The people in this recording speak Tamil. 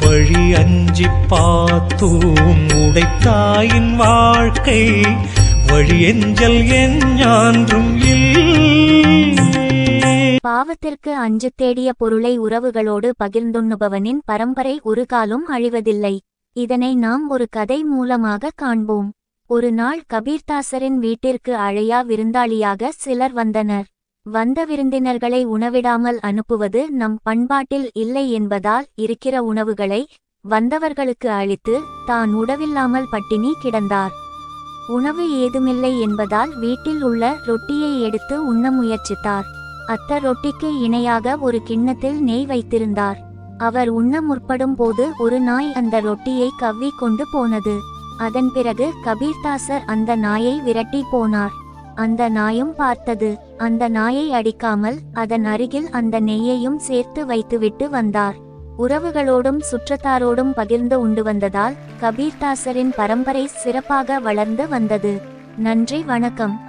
வழி அஞ்சி பார்த்தூம் உடைத்தாயின் வாழ்க்கை வழியெஞ்சல் எஞ்ஞான்றும் பாவத்திற்கு அஞ்சு தேடிய பொருளை உறவுகளோடு பகிர்ந்துண்ணுபவனின் பரம்பரை ஒரு காலும் அழிவதில்லை. இதனை நாம் ஒரு கதை மூலமாக காண்போம். ஒரு நாள் கபீர்தாசரின் வீட்டிற்கு அழையா விருந்தாளியாக சிலர் வந்தனர். வந்த விருந்தினர்களை உணவிடாமல் அனுப்புவது நம் பண்பாட்டில் இல்லை என்பதால் இருக்கிற உணவுகளை வந்தவர்களுக்கு அளித்து தான் உணவில்லாமல் பட்டினி கிடந்தார். உணவு ஏதுமில்லை என்பதால் வீட்டில் உள்ள ரொட்டியை எடுத்து உண்ண முயற்சித்தார். அத்த ரொட்டிக்கு இணையாக ஒரு கிண்ணத்தில் நெய் வைத்திருந்தார். அவர் உண்ண முற்படும் போது ஒரு நாய் அந்த ரொட்டியை கவ்வி கொண்டு போனது. அதன் பிறகு கபீர்தாசர் அந்த நாயை விரட்டி போனார். அந்த நாயும் பார்த்தது. அந்த நாயை அடிக்காமல் அதன் அருகில் அந்த நெய்யையும் சேர்த்து வைத்துவிட்டு வந்தார். உறவுகளோடும் சுற்றத்தாரோடும் பகிர்ந்து உண்டு வந்ததால் கபீர்தாசரின் பரம்பரை சிறப்பாக வளர்ந்து வந்தது. நன்றி, வணக்கம்.